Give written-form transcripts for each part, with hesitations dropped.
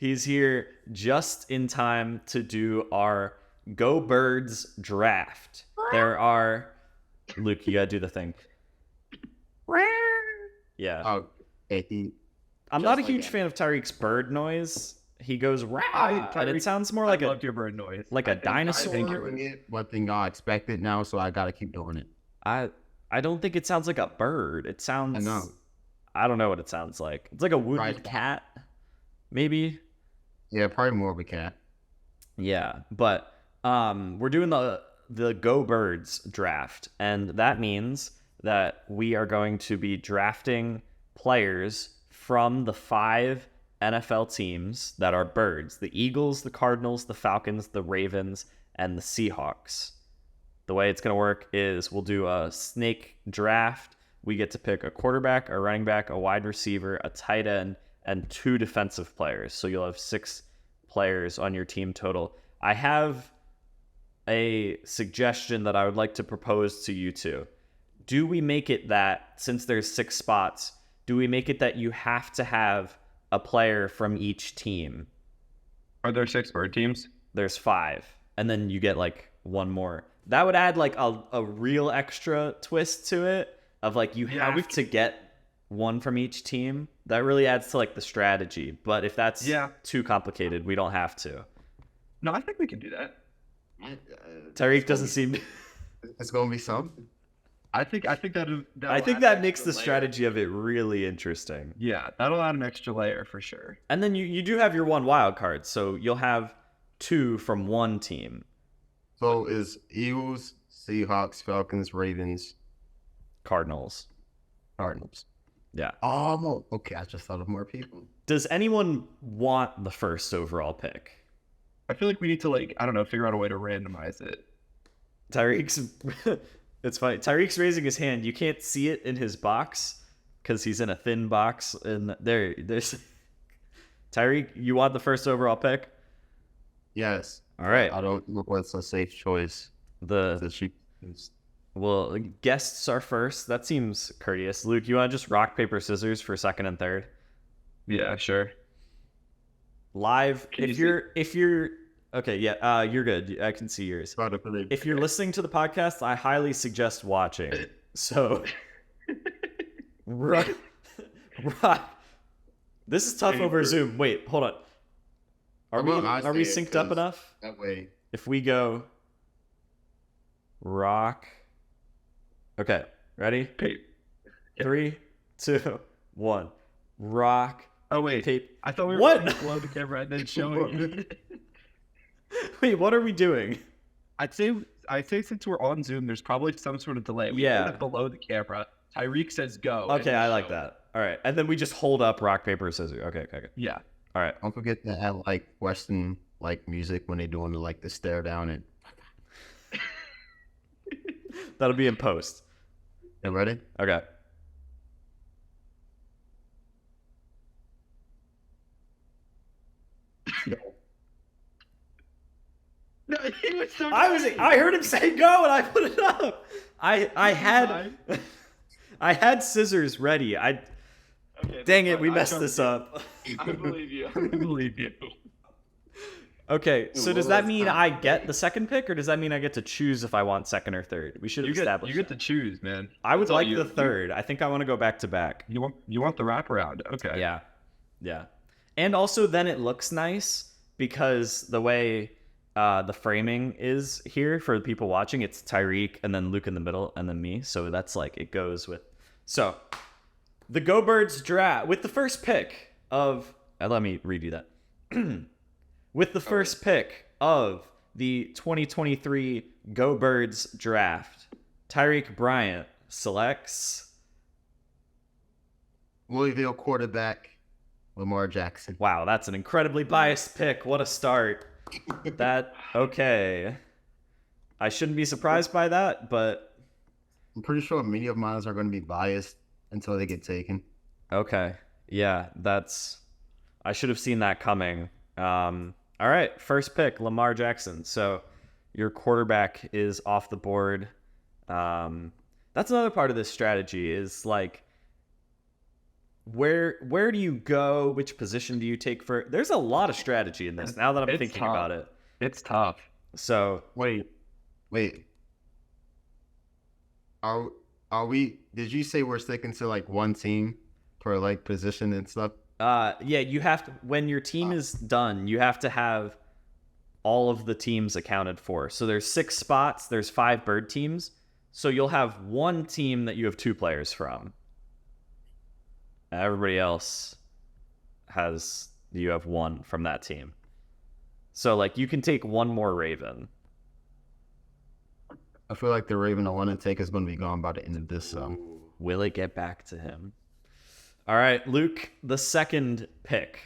He's here just in time to do our Go Birds draft. There are... Luke, you gotta do the thing. Yeah. Oh, I'm not a huge fan of Tyrek's bird noise. He goes rah, and it sounds more like your bird noise. like a dinosaur. I've been doing it, but then I expect it now, so I gotta keep doing it. I don't think it sounds like a bird. It sounds... I know. I don't know what it sounds like. It's like a wooded cat, maybe. Yeah, probably more of a cat. Yeah, but we're doing the Go Birds draft, and that means that we are going to be drafting players from the 5 NFL teams that are birds: the Eagles, the Cardinals, the Falcons, the Ravens, and the Seahawks. The way it's going to work is we'll do a snake draft. We get to pick a quarterback, a running back, a wide receiver, a tight end, and 2 defensive players. So you'll have 6 players on your team total. I have a suggestion that I would like to propose to you two. Do we make it that, since there's 6 spots, do we make it that you have to have a player from each team? Are there 6 bird teams? There's 5, and then you get like 1 more. That would add like a real extra twist to it, of like you have to get 1 from each team. That really adds to like the strategy. But if that's too complicated, we don't have to. No, I think we can do that. Tyrek doesn't seem... It's gonna be something. I think that makes the strategy of it really interesting. Yeah, that'll add an extra layer for sure. And then you do have your 1 wild card, so you'll have 2 from 1 team. So is Eagles, Seahawks, Falcons, Ravens, Cardinals. Yeah. Oh, okay. I just thought of more people. Does anyone want the first overall pick? I feel like we need to, like, I don't know, figure out a way to randomize it. Tyrek's... It's funny. Tyrek's raising his hand. You can't see it in his box because he's in a thin box. And there's... Tyrek, you want the first overall pick? Yes. All right. I don't know what's a safe choice. Well, guests are first. That seems courteous. Luke, you want to just rock, paper, scissors for second and third? Yeah, sure. Live. If you're okay, yeah, you're good. I can see yours. If you're listening to the podcast, I highly suggest watching. So, rock. This is tough over Zoom. Wait, hold on. Are we synced up enough? That way. If we go rock. Okay, ready? 3, 2, 1. Rock. Oh wait, tape. I thought we were below the camera and then showing it. Wait, what are we doing? I'd say since we're on Zoom, there's probably some sort of delay. We put it below the camera. Tyrek says go. Okay, I like that. All right, and then we just hold up rock, paper, scissors. Okay. Yeah. All right. Don't forget to add like Western like music when they're doing the stare down and. That'll be in post. You ready? Okay. No, he was so I heard him say go, and I put it up. I had scissors ready. Dang it, we messed this up. I believe you. Okay, so does that mean I get the second pick, or does that mean I get to choose if I want second or third? We should have established. You get to choose, man. I would like the third. I think I want to go back to back. You want the wraparound? Okay. Yeah. And also, then it looks nice because the way the framing is here for the people watching, it's Tyrek and then Luke in the middle and then me. So that's like it goes with. So the Go Birds draft with the first pick of. Let me redo that. With the first pick of the 2023 Go Birds draft, Tyrek Bryant selects Louisville quarterback Lamar Jackson. Wow, that's an incredibly biased pick. What a start. Okay. I shouldn't be surprised by that, but... I'm pretty sure many of mine are going to be biased until they get taken. Okay. Yeah, I should have seen that coming. All right, first pick, Lamar Jackson. So your quarterback is off the board. That's another part of this strategy is like where do you go? Which position do you take for? There's a lot of strategy in this. Now that I'm thinking about it, it's tough. So Wait. Are we? Did you say we're sticking to like one team for like position and stuff? yeah, you have to, when your team is done, you have to have all of the teams accounted for. So there's 6 spots. There's 5 bird teams. So you'll have one team that you have 2 players from. Everybody else you have 1 from that team. So like you can take 1 more Raven. I feel like the Raven I want to take is going to be gone by the end of this. Will it get back to him? All right, Luke, the second pick.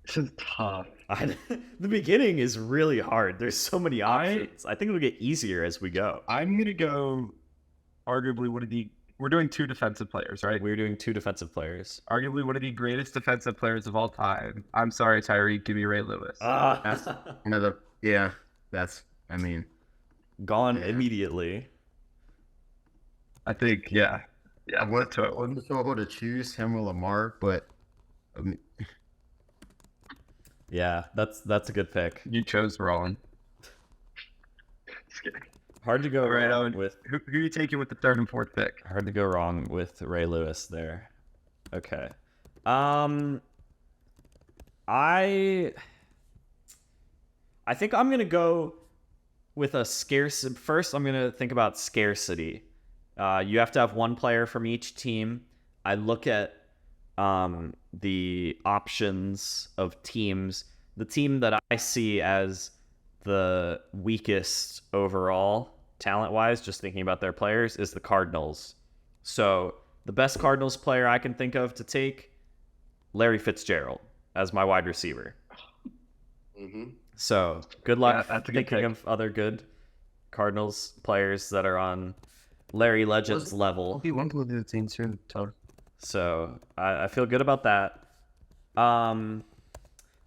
This is tough. The beginning is really hard. There's so many options. I think it'll get easier as we go. I'm gonna go. Arguably, we're doing 2 defensive players, right? We're doing 2 defensive players. Arguably one of the greatest defensive players of all time. I'm sorry, Tyreek. Give me Ray Lewis. That's another. Yeah, that's. I mean, gone immediately. I think, yeah. I wasn't sure who to choose, him or Lamar, but. I mean, yeah, that's a good pick. You chose wrong. Hard to go right wrong on. with. Who are you taking with the 3rd and 4th pick? Hard to go wrong with Ray Lewis there. Okay. I think I'm gonna go with a scarce. First, I'm gonna think about scarcity. You have to have 1 player from each team. I look at the options of teams. The team that I see as the weakest overall, talent-wise, just thinking about their players, is the Cardinals. So the best Cardinals player I can think of to take, Larry Fitzgerald as my wide receiver. mm-hmm. So good luck thinking pick. of other good Cardinals players that are on Larry Legend's level. He won with the team soon. So I feel good about that. And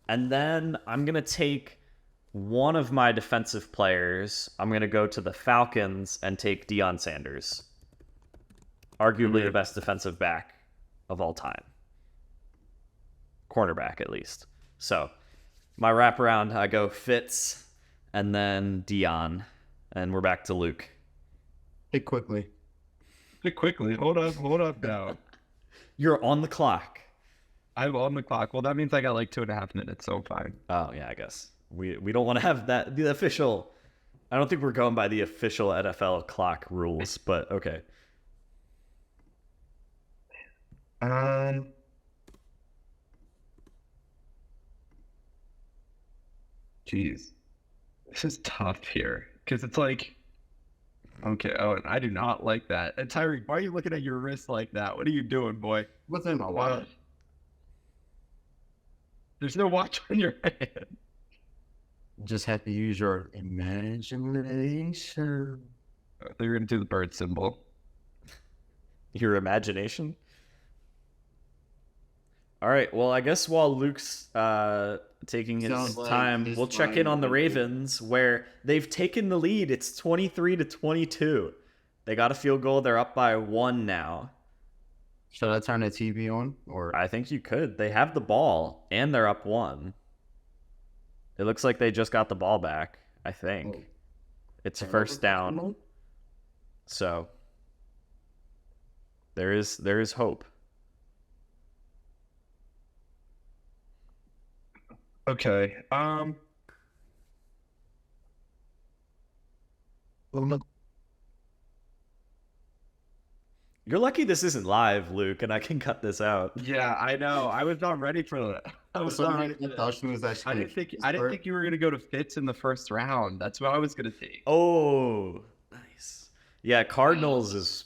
then I'm going to take one of my defensive players. I'm going to go to the Falcons and take Deion Sanders. Arguably the best defensive back of all time. Cornerback, at least. So my wraparound, I go Fitz and then Deion. And we're back to Luke. Pick quickly. Hold up now. You're on the clock. I'm on the clock. Well, that means I got like 2.5 minutes, so fine. Oh, yeah, I guess. We don't want to have that, the official... I don't think we're going by the official NFL clock rules, but okay. Jeez. This is tough here. Because it's like... Okay, Owen, I do not like that. And Tyreek, why are you looking at your wrist like that? What are you doing, boy? What's in my wallet? There's no watch on your hand. Just have to use your imagination. They're going to do the bird symbol. Your imagination? All right, well, I guess while Luke's taking his time, we'll check in on the Ravens, where they've taken the lead. It's 23-22. They got a field goal. They're up by 1 now. Should I turn the TV on? Or I think you could. They have the ball, and they're up 1. It looks like they just got the ball back, I think. It's a first down. So there is hope. Okay. You're lucky this isn't live, Luke, and I can cut this out. Yeah, I know. I was not ready for that. I didn't think you were gonna go to Fitz in the first round. That's what I was gonna take. Oh, nice. Yeah, Cardinals is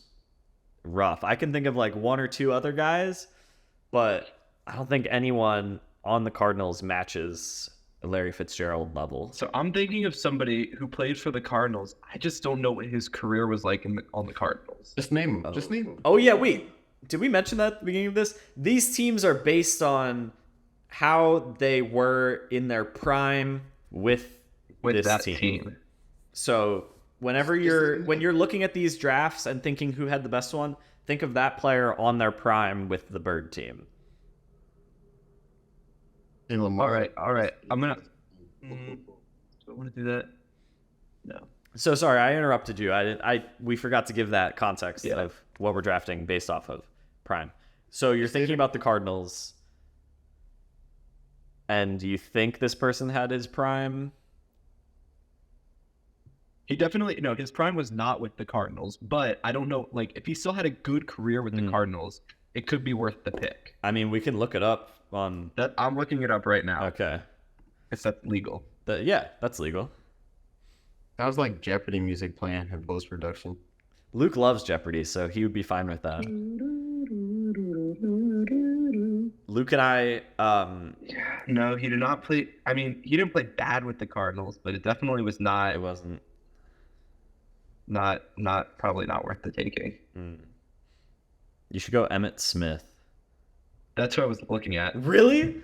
rough. I can think of like 1 or 2 other guys, but I don't think anyone on the Cardinals matches Larry Fitzgerald level. So I'm thinking of somebody who played for the Cardinals. I just don't know what his career was like on the Cardinals. Just name him. Just name him. Oh yeah, wait. Did we mention that at the beginning of this? These teams are based on how they were in their prime with this that team. So when you're looking at these drafts and thinking who had the best one, Think of that player on their prime with the Bird team. And Lamar. All right. I'm gonna. Do I want to do that? No. So sorry, I interrupted you. We forgot to give that context Yeah. of what we're drafting based off of prime. So you're thinking about the Cardinals, and do you think this person had his prime? He definitely no. His prime was not with the Cardinals, but I don't know. Like, if he still had a good career with the Cardinals, it could be worth the pick. I mean, we can look it up on. That I'm looking it up right now. Okay. If that's legal. Yeah, that's legal. That was like Jeopardy music playing in post production. Luke loves Jeopardy, so he would be fine with that. Luke and I, No, he did not play. I mean, he didn't play bad with the Cardinals, but it definitely was not. it wasn't. Not probably not worth the taking. You should go Emmitt Smith. That's what I was looking at. Really?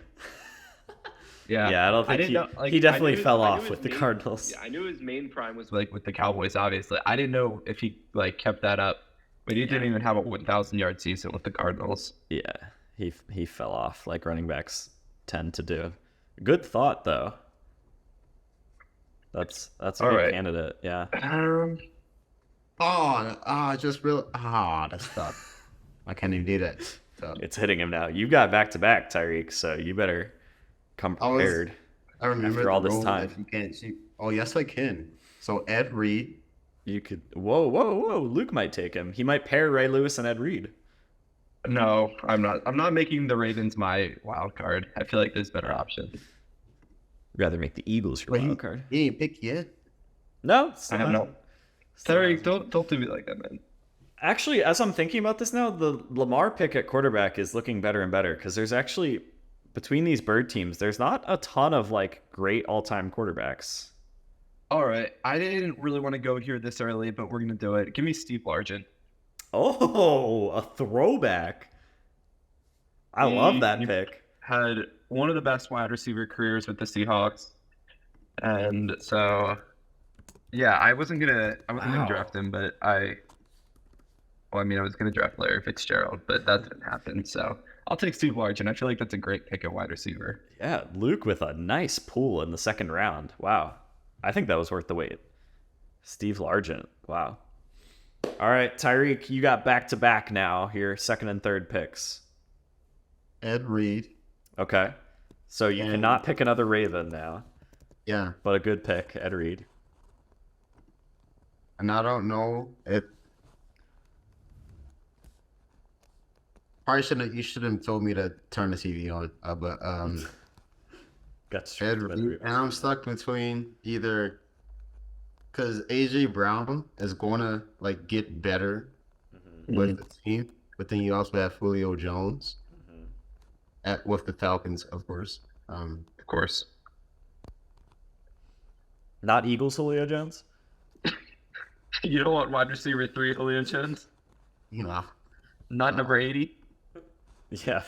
Yeah. Yeah, I don't think he definitely fell off with the Cardinals. Yeah, I knew his main prime was like with the Cowboys. Obviously, I didn't know if he like kept that up, but he didn't even have a 1,000-yard season with the Cardinals. Yeah, he fell off like running backs tend to do. Good thought though. That's a All good right. candidate. Yeah. That's tough. I can't even do that. So, It's hitting him now. You got back to back, Tyreek, so you better come prepared. I remember after all the this rule time. that you can't shoot. Oh, yes, I can. So Ed Reed. You could. Whoa! Luke might take him. He might pair Ray Lewis and Ed Reed. No, I'm not. I'm not making the Ravens my wild card. I feel like there's better options. Rather make the Eagles your Wait, wild card. he ain't picked yet. No, I have no. Terry, don't do me like that, man. Actually, as I'm thinking about this now, the Lamar pick at quarterback is looking better and better because there's actually between these Bird teams, there's not a ton of like great all-time quarterbacks. All right, I didn't really want to go here this early, but we're gonna do it. Give me Steve Largent. Oh, a throwback. I love that pick. Had one of the best wide receiver careers with the Seahawks, and so yeah, I wasn't gonna Wow. draft him, but I was gonna draft Larry Fitzgerald, but that didn't happen. So I'll take Steve Largent. I feel like that's a great pick at wide receiver. Yeah, Luke with a nice pool in the second round. Wow. I think that was worth the wait. Steve Largent. Wow. All right, Tyreek, you got back-to-back now here, second and third picks. Ed Reed. Okay. So you And- cannot pick another Raven now, Yeah. but a good pick, Ed Reed. And I don't know if you should have told me to turn the TV on. But Got straight Ed to Reed, and I'm stuck between either because AJ Brown is gonna like get better with the team, but then you also have Julio Jones with the Falcons, of course. Of course. Not Eagles Julio Jones? You don't want wide receiver 3 Julio Jones? You know, Not number 80? Yeah.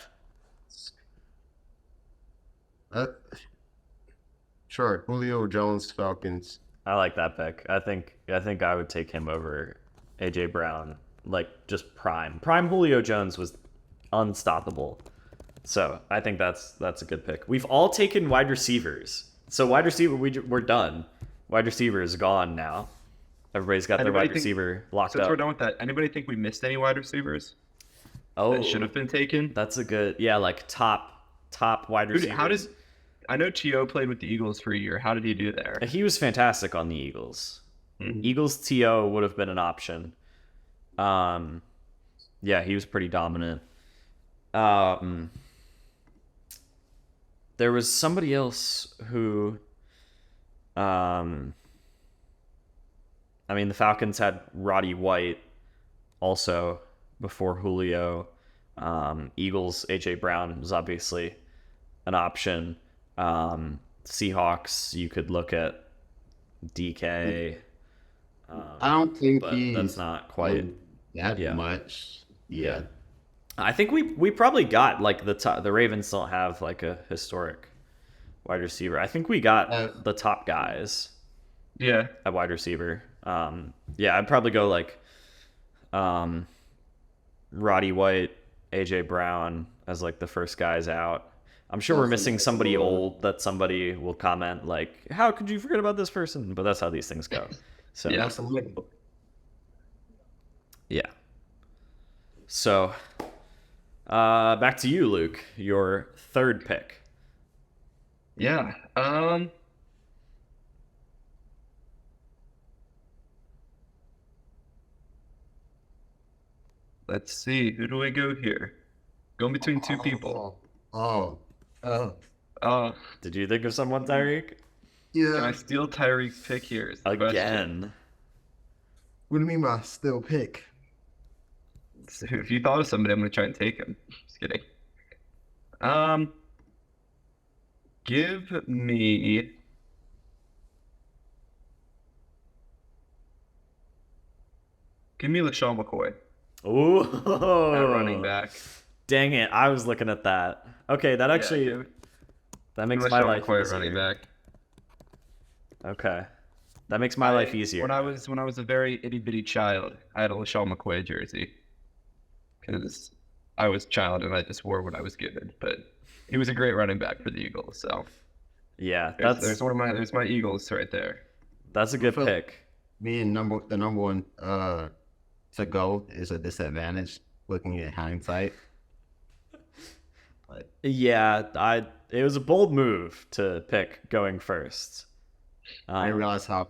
sure, Julio Jones, Falcons. I like that pick. I think I would take him over AJ Brown. Like just prime. Prime Julio Jones was unstoppable. So I think that's a good pick. We've all taken wide receivers. So wide receiver, we're done. Wide receiver is gone now. Everybody's got their Anybody wide think- receiver locked Since up. we're done with that, anybody think we missed any wide receivers Oh, that should have been taken? that's a good, yeah, like top wide Dude, receiver. I know T.O. played with the Eagles for a year. How did he do there? He was fantastic on the Eagles. Mhm. Eagles TO would have been an option. Yeah, he was pretty dominant. There was somebody else who, I mean, the Falcons had Roddy White also before Julio. Eagles, AJ Brown was obviously an option. Seahawks, you could look at DK. I don't think But he's that's not quite. that yeah. much. Yeah. I think we probably got like the Ravens don't have like a historic wide receiver. I think we got the top guys Yeah. at wide receiver. Yeah, I'd probably go like Roddy White, AJ Brown as like the first guys out. I'm sure we're missing somebody old that somebody will comment like, "How could you forget about this person?" But that's how these things go. So Yeah. yeah. So back to you, Luke. Your third pick. Yeah. Let's see. Who do I go here? Going between two people. Oh. Did you think of someone, Tyreek? Can I Yeah. steal Tyreek's pick here? Is the question. Again. What do you mean by still pick? So if you thought of somebody, I'm gonna try and take him. Just kidding. Give me. LaShawn McCoy Ooh. at running back. Dang it. I was looking at that. Okay, that actually that makes my LaShawn life McCoy at easier. running back. Okay. That makes my life easier. When I was a very itty bitty child, I had a LaShawn McCoy jersey because I was a child and I just wore what I was given. But he was a great running back for the Eagles. So Yeah, there's my Eagles right there. that's a good feel- pick. Me and the number one to go is a disadvantage looking at hindsight. But Yeah, it was a bold move to pick going first. I didn't realize how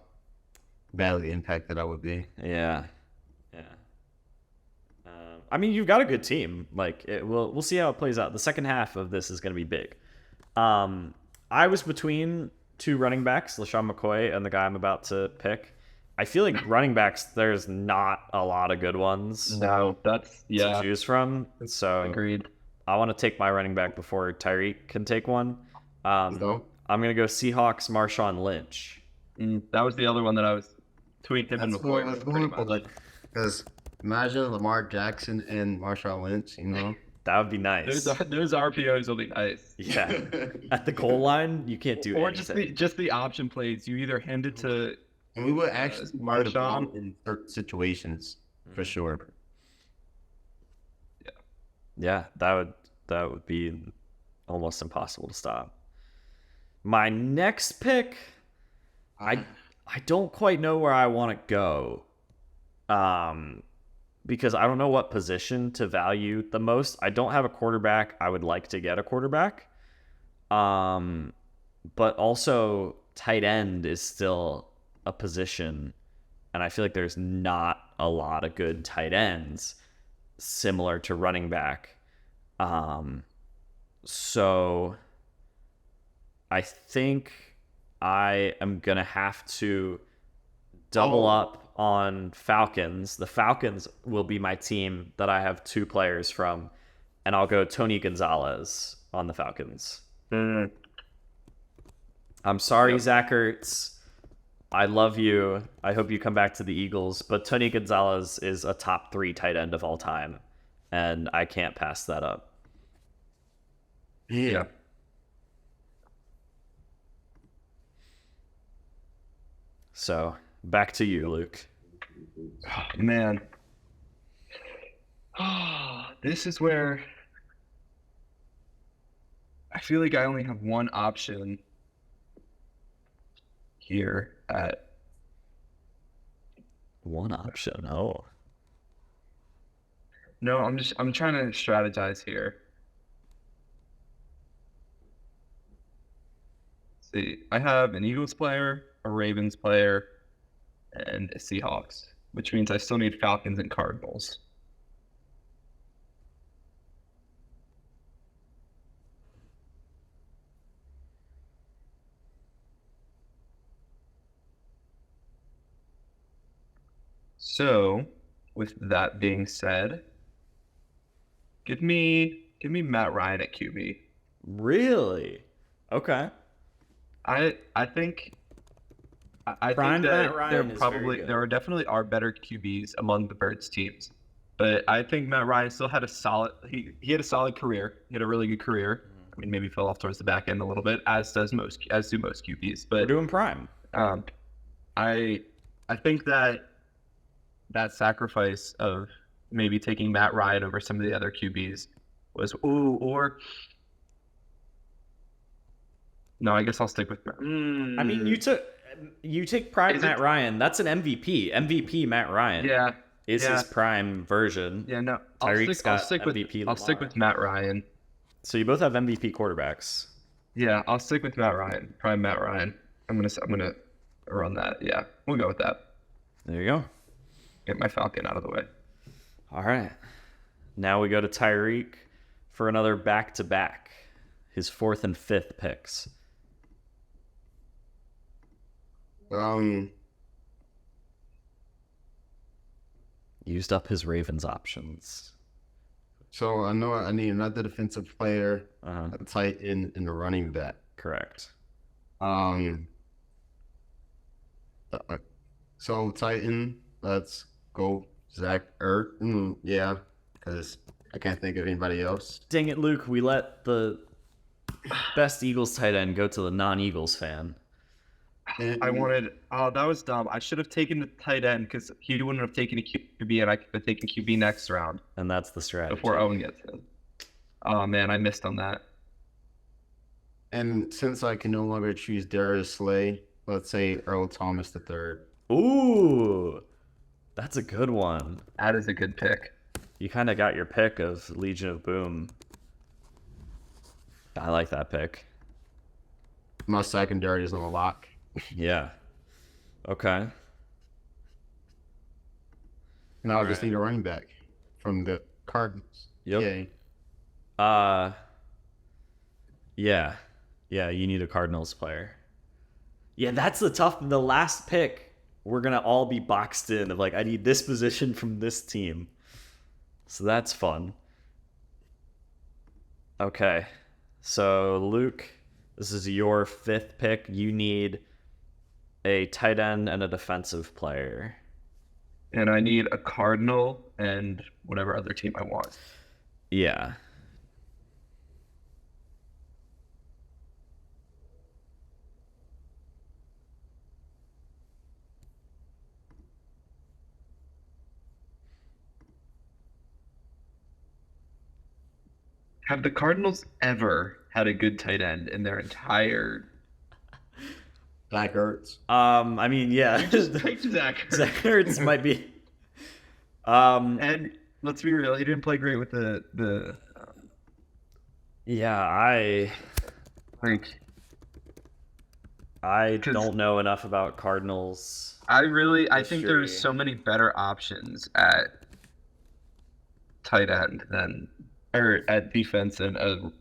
badly impacted I would be. Yeah, yeah. I mean, you've got a good team. Like, we'll see how it plays out. The second half of this is going to be big. I was between two running backs, LaShawn McCoy and the guy I'm about to pick. I feel like running backs, there's not a lot of good ones No, that's to choose from. So agreed. I want to take my running back before Tyreek can take one. So I'm going to go Seahawks, Marshawn Lynch. That was the other one that I was between him and that's what I was McCoy. going pretty for. much. Like, because imagine Lamar Jackson and Marshawn Lynch, you know? That would be nice. Those RPOs will be nice. Yeah. At the goal line, you can't do Or anything. just the option plays. You either hand it to And we would actually murder the ball Marshawn. in certain situations for sure. Yeah, that would be almost impossible to stop. My next pick, I don't quite know where I want to go. Because I don't know what position to value the most. I don't have a quarterback. I would like to get a quarterback. But also tight end is still a position, and I feel like there's not a lot of good tight ends similar to running back. So I think I am gonna have to double up on Falcons. The Falcons will be my team that I have two players from, and I'll go Tony Gonzalez on the Falcons. I'm sorry, Zach Ertz. I love you. I hope you come back to the Eagles, but Tony Gonzalez is a top 3 tight end of all time, and I can't pass that up. Yeah. So back to you, Luke. Oh, man. This is where I feel like I only have one option here at One option. Oh. No, I'm trying to strategize here. Let's see, I have an Eagles player, a Ravens player, and a Seahawks, which means I still need Falcons and Cardinals. So, with that being said, give me Matt Ryan at QB. Really? Okay. I think I Prime think that Matt Ryan is very good. there are definitely are better QBs among the Birds teams, but I think Matt Ryan still had a solid he had a solid career. He had a really good career. I mean, maybe fell off towards the back end a little bit, as do most QBs. We're But doing prime. I think that sacrifice of maybe taking Matt Ryan over some of the other QBs was or no, I guess I'll stick with. I mean, you take prime Is Matt it- Ryan. That's an MVP. MVP Matt Ryan Yeah, is yeah. his prime version. yeah. No, Tyreek's got I'll stick with MVP I'll stick Lamar. with Matt Ryan. So you both have MVP quarterbacks. Yeah, I'll stick with Matt Ryan. Prime Matt Ryan. I'm gonna run that. Yeah, we'll go with that. There you go. Get my Falcon out of the way. All right. Now we go to Tyreek for another back-to-back. His 4th and 5th picks. Used up his Ravens options. So I know I need another defensive player, Uh-huh. a tight end, and a running back. Correct. So Titan, let's go Zach Ertz. Yeah, because I can't think of anybody else. Dang it, Luke. We let the best Eagles tight end go to the non-Eagles fan. And I wanted. Oh, that was dumb. I should have taken the tight end because he wouldn't have taken a QB, and I could have taken QB next round And that's the strategy. before Owen gets in. Oh man, I missed on that. And since I can no longer choose Darius Slay, let's say Earl Thomas III. Ooh. That's a good one. That is a good pick. You kind of got your pick of Legion of Boom. I like that pick. My secondary is on a lock. Yeah. Okay. And I'll just need a running back from the Cardinals. Yep. Yay. Yeah. Yeah, you need a Cardinals player. Yeah, that's the last pick. We're going to all be boxed in of like, I need this position from this team. So that's fun. Okay. So, Luke, this is your 5th pick. You need a tight end and a defensive player. And I need a Cardinal and whatever other team I want. Yeah. Have the Cardinals ever had a good tight end in their entire? Zach Ertz. I mean, yeah. Just pick Zach. Zach Ertz might be. And let's be real, he didn't play great with the Yeah, I like. don't know enough about Cardinals. I think Sure. there's so many better options at tight end than or at defense and a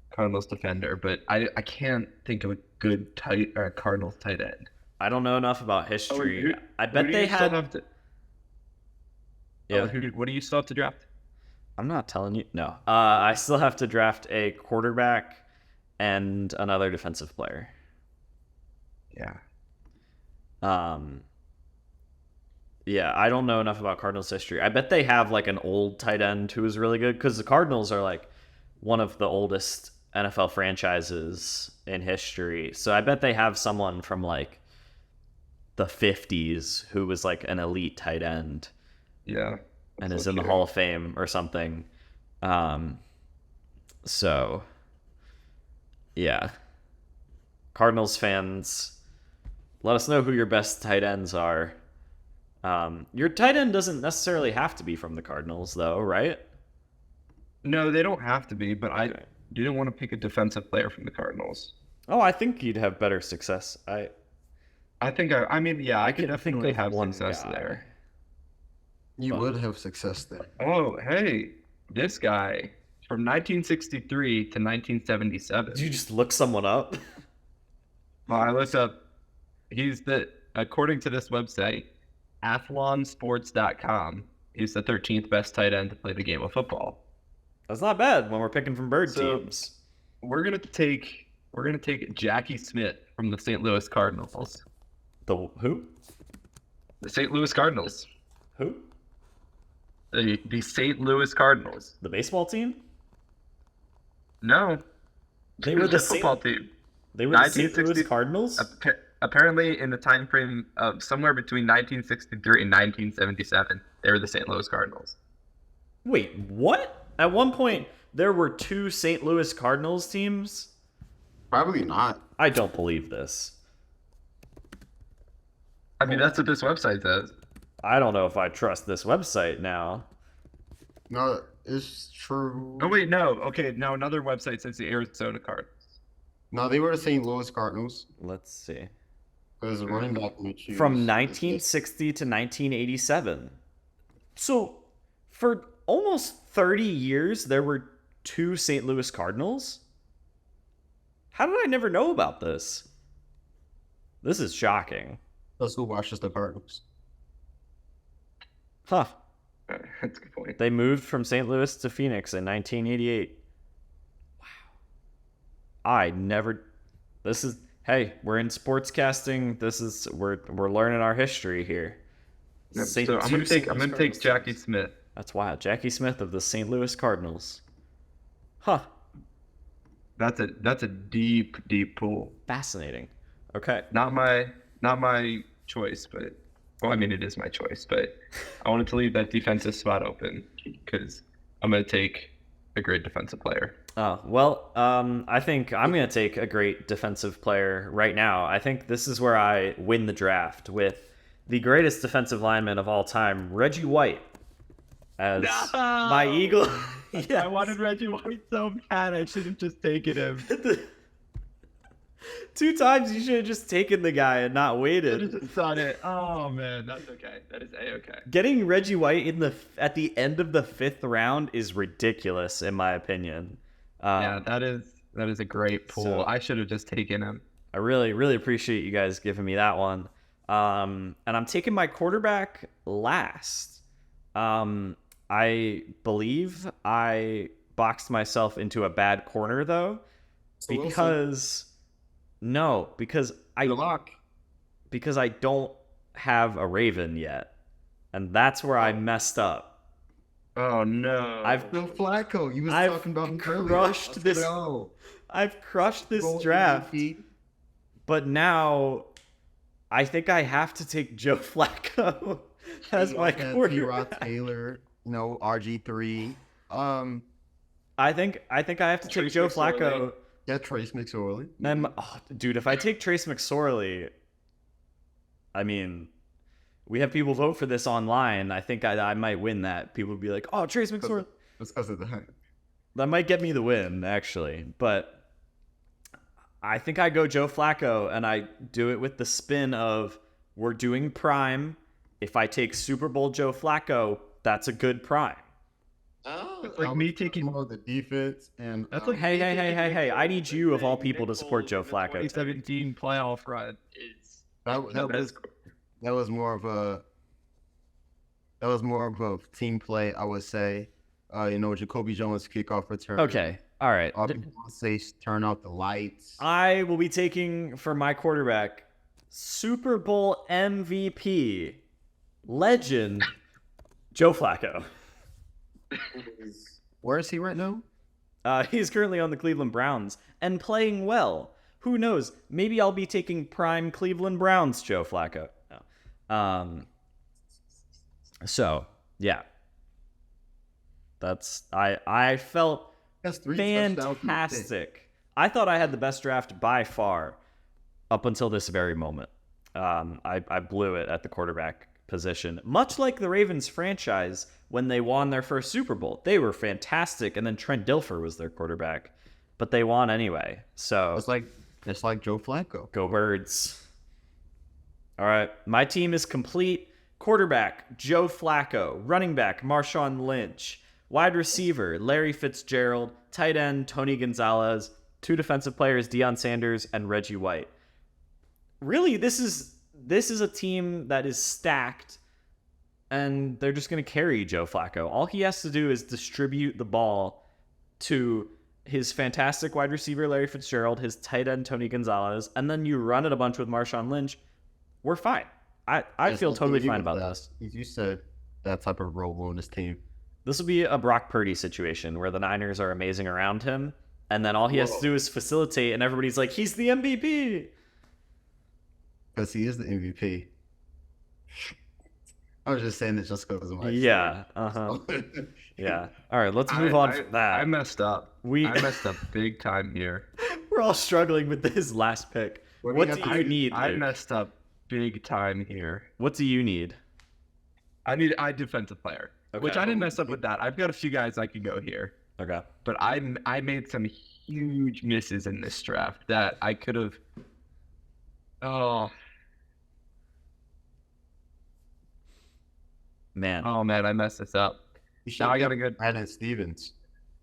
Cardinals defender, but I can't think of a good Cardinals tight end. I don't know enough about history. I bet Who do they you still had. have to, Yeah, what do you still have to draft? I'm not telling you. No, I still have to draft a quarterback and another defensive player. Yeah. Yeah, I don't know enough about Cardinals history. I bet they have like an old tight end who is really good because the Cardinals are like one of the oldest NFL franchises in history. So I bet they have someone from like the 50s who was like an elite tight end Yeah. and is in the Hall of Fame or something. So yeah. Cardinals fans, let us know who your best tight ends are. Your tight end doesn't necessarily have to be from the Cardinals, though, right? No, they don't have to be, but I Okay. didn't want to pick a defensive player from the Cardinals. Oh, I think you'd have better success. I think I mean, yeah, I could can think definitely of have one success guy. there. You Fun. would have success there. Oh, hey, this guy from 1963 to 1977. Did you just look someone up? Well, I looked up. According to this website, athlonsports.com, he's the 13th best tight end to play the game of football. That's not bad when we're picking from bird So- teams. We're gonna take Jackie Smith from the St. Louis Cardinals. The who? The St. Louis Cardinals. Who? The St. Louis Cardinals. The baseball team? No, They it were was the a football team. They were the St. Louis 1960 Cardinals? Apparently, in the time frame of somewhere between 1963 and 1977, They were the St. Louis Cardinals. Wait, what? At one point, there were 2 St. Louis Cardinals teams? Probably not. I don't believe this. I mean, that's what this website says. I don't know if I trust this website now. No, it's true. Oh wait, no. Okay, now another website says the Arizona Cardinals. No, they were the St. Louis Cardinals. Let's see. Because the running back Mitch From Hughes- 1960 to 1987. So, for almost 30 years, there were 2 St. Louis Cardinals? How did I never know about this? This is shocking. That's who watches the Cardinals. Huh. That's a good point. They moved from St. Louis to Phoenix in 1988. Wow. I never. This is. Hey, we're in sportscasting. This is we're learning our history here. Yep, Saint- so I'm two gonna St. take Louis Jackie Cardinals. Smith. That's wild. Jackie Smith of the St. Louis Cardinals. Huh. That's a deep pool. Fascinating. Okay. Not my choice, but well, I mean it is my choice, but I wanted to leave that defensive spot open because I'm gonna take a great defensive player. Oh, well, I think I'm going to take a great defensive player right now. I think this is where I win the draft with the greatest defensive lineman of all time, Reggie White, as my Eagle. Yes. I wanted Reggie White so bad. I should have just taken him. 2 times you should have just taken the guy and not I waited. just done it. Oh man, that's okay. That is a-okay. Getting Reggie White at the end of the 5th round is ridiculous, in my opinion. Yeah, that is a great pool. So- I should have just taken him. I really, really appreciate you guys giving me that one. And I'm taking my quarterback last. I believe I boxed myself into a bad corner though, because Good luck. because I don't have a Raven yet, and that's where I messed up. Oh no. Bill Flacco. You was I've talking about him earlier. crushed Let's this- go. I've crushed this Go draft, MVP. but now I think I have to take Joe Flacco as my T-Rod quarterback. Taylor, RG3. I think I have to take Trace Joe McSorley. Flacco. Yeah, Trace McSorley. Then, dude, if I take Trace McSorley, I mean, we have people vote for this online. I think I might win that. People would be like, "Oh, Trace McSorley." That's because of that. That might get me the win, actually. But I think I go Joe Flacco, and I do it with the spin of we're doing prime. If I take Super Bowl Joe Flacco, that's a good prime. Oh, It's like me taking- more of the defense and That's like Hey! I need you of all people to support Joe Flacco. 2017 playoff run. that was more of a team play, I would say. Jacoby Jones kickoff return. Okay, all right. Say turn off the lights. I will be taking for my quarterback Super Bowl MVP legend Joe Flacco. Where is he right now? He's currently on the Cleveland Browns and playing well. Who knows? Maybe I'll be taking prime Cleveland Browns Joe Flacco. No. So yeah, I felt That's 3 touchdowns in a pick. fantastic. I thought I had the best draft by far up until this very moment. I blew it at the quarterback position, much like the Ravens franchise when they won their first Super Bowl. They were fantastic, and then Trent Dilfer was their quarterback, but they won anyway. So It's like Joe Flacco. go Birds. All right, my team is complete. Quarterback, Joe Flacco. Running back, Marshawn Lynch. Wide receiver, Larry Fitzgerald. Tight end, Tony Gonzalez. 2 defensive players, Deion Sanders and Reggie White. Really, this is a team that is stacked, and they're just going to carry Joe Flacco. All he has to do is distribute the ball to his fantastic wide receiver, Larry Fitzgerald, his tight end, Tony Gonzalez, and then you run it a bunch with Marshawn Lynch. We're fine. I feel totally fine about this. You said that type of role on this team. This will be a Brock Purdy situation where the Niners are amazing around him, and then all he has to do is facilitate, and everybody's like, he's the MVP. Because he is the MVP. I was just saying it just because of my Yeah. Uh-huh. Yeah. All right, let's move on from that. I messed up. I messed up big time here. We're all struggling with this last pick. What do you need, I Luke? messed up big time here. What do you need? I defensive player, which I didn't mess up with that. I've got a few guys I could go here, Okay. but I made some huge misses in this draft that I could have. Oh Man. man, I messed this up. Now I got a good. Brandon Stevens.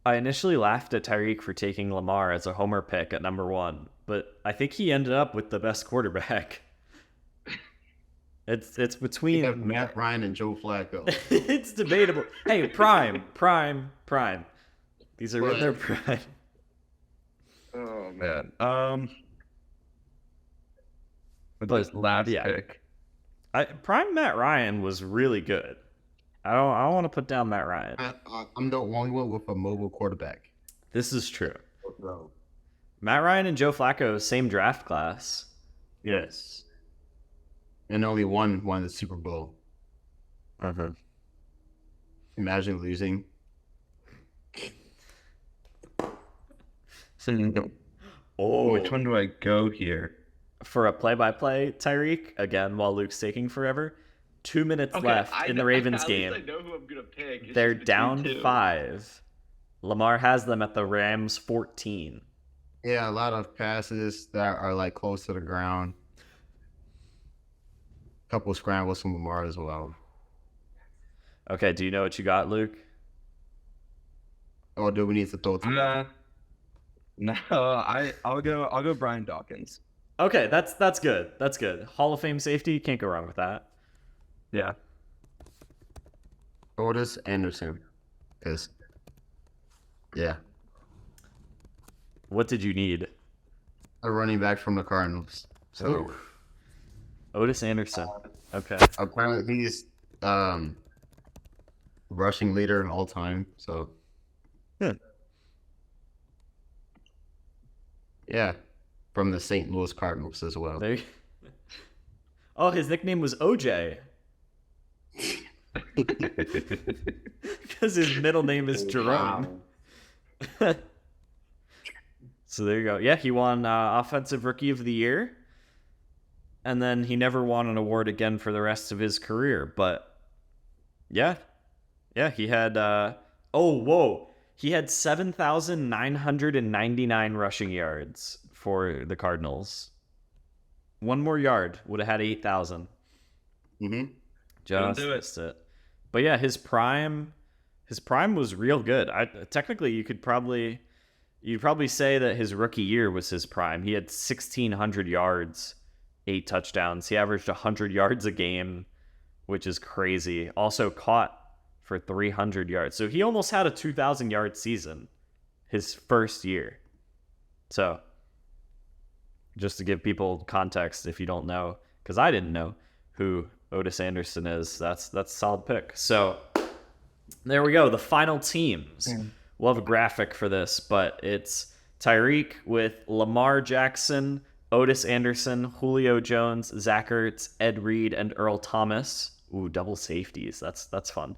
I initially laughed at Tyreek for taking Lamar as a homer pick at number 1, but I think he ended up with the best quarterback. It's We between have Matt Ryan and Joe Flacco. it's debatable. Hey, prime. These are in their prime. Oh man. With this last pick. Prime Matt Ryan was really good. I don't want to put down Matt Ryan. I'm the only one with a mobile quarterback. This is true. No. Matt Ryan and Joe Flacco, same draft class. Yes. And only one won the Super Bowl. Imagine losing. Oh, Which one do I go here? for a play-by-play, Tyreek, again, while Luke's taking forever, 2 minutes left in the Ravens game. I know who I'm gonna pick. It's They're just down between two. 5. Lamar has them at the Rams 14. Yeah, a lot of passes that are like close to the ground. Couple scrambles from Lamar as well. Okay, do you know what you got, Luke? Or do we need to throw to No, I'll go Brian Dawkins. Okay, that's good. That's good. Hall of Fame safety, can't go wrong with that. Yeah. Otis Anderson? Because, yeah, What did you need? a running back from the Cardinals. So Ooh. Otis Anderson. Okay. apparently he's rushing leader all time. So yeah, from the St. Louis Cardinals as well. There. Oh, his nickname was OJ. Because his middle name is Jerome. So there you go. Yeah, he won Offensive Rookie of the Year. And then he never won an award again for the rest of his career. But yeah. Yeah, he had he had 7,999 rushing yards for the Cardinals. One more yard would have had 8,000. Mm-hmm. Just do it. missed it. But yeah, his prime was real good. Technically you'd probably say that his rookie year was his prime. He had 1,600 yards, 8 touchdowns. He averaged 100 yards a game, which is crazy. Also caught for 300 yards. So he almost had a 2,000-yard season his first year. So just to give people context if you don't know, because I didn't know who Otis Anderson is, that's a solid pick. So there we go. The final teams. We'll have a graphic for this, but it's Tyreek with Lamar Jackson, Otis Anderson, Julio Jones, Zach Ertz, Ed Reed, and Earl Thomas. Ooh, double safeties. That's fun.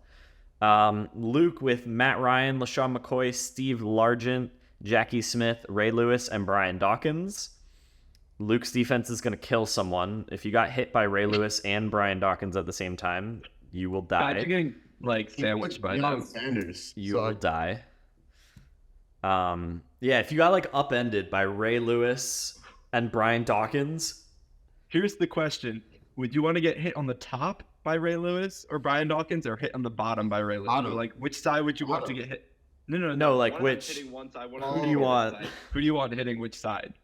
Luke with Matt Ryan, LaShawn McCoy, Steve Largent, Jackie Smith, Ray Lewis, and Brian Dawkins. Luke's defense is going to kill someone. If you got hit by Ray Lewis and Brian Dawkins at the same time, you will die. You're getting like sandwiched by Deion them. Sanders. You will die. Yeah, if you got like upended by Ray Lewis and Brian Dawkins, Here's the question: would you want to get hit on the top by Ray Lewis or Brian Dawkins, or hit on the bottom by Ray Lewis? Bottom. Or, like, which side would you want to get hit? No, like One of which- them's hitting one side, one Who of do them's you hitting the other want? side. Who do you want hitting which side?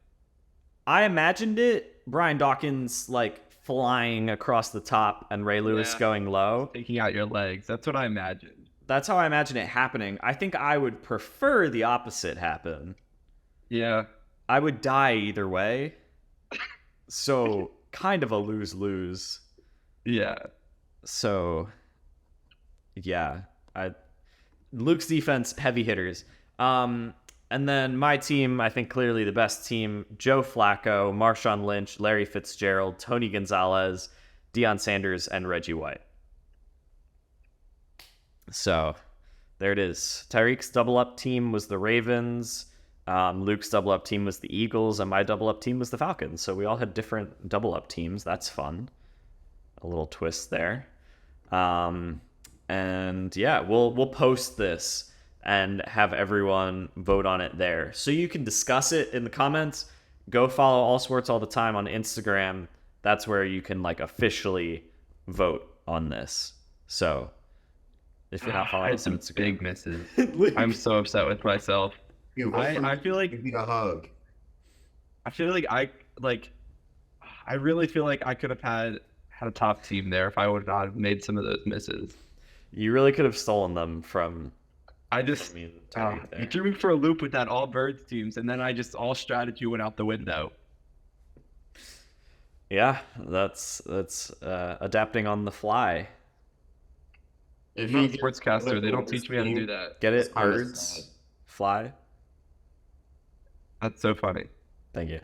I imagined it Brian Dawkins like flying across the top and Ray Lewis Yeah. going low. Taking out your legs. That's what I imagined. That's how I imagine it happening. I think I would prefer the opposite happen. Yeah. I would die either way. So kind of a lose-lose. Yeah. So yeah, Luke's defense, heavy hitters. And then my team, I think clearly the best team, Joe Flacco, Marshawn Lynch, Larry Fitzgerald, Tony Gonzalez, Deion Sanders, and Reggie White. So there it is. Tyreek's double up team was the Ravens. Luke's double up team was the Eagles, and my double up team was the Falcons. So we all had different double up teams. That's fun. A little twist there. And yeah, we'll post this and have everyone vote on it there. So you can discuss it in the comments. Go follow All Sports All the Time on Instagram. That's where you can like officially vote on this. So if you're not I following had us on some Instagram, big misses. I'm so upset with myself. I feel like give me a hug. I feel like I really feel like I could have had a top team there if I would not have made some of those misses. you really could have stolen them from. I just Me and Tyreek you there. threw me for a loop with that all birds teams, and then all strategy went out the window. Yeah, that's adapting on the fly. If I'm not a get sportscaster. They don't this teach me how to team, do that. Get it? It's kinda Birds sad. fly. That's so funny. Thank you.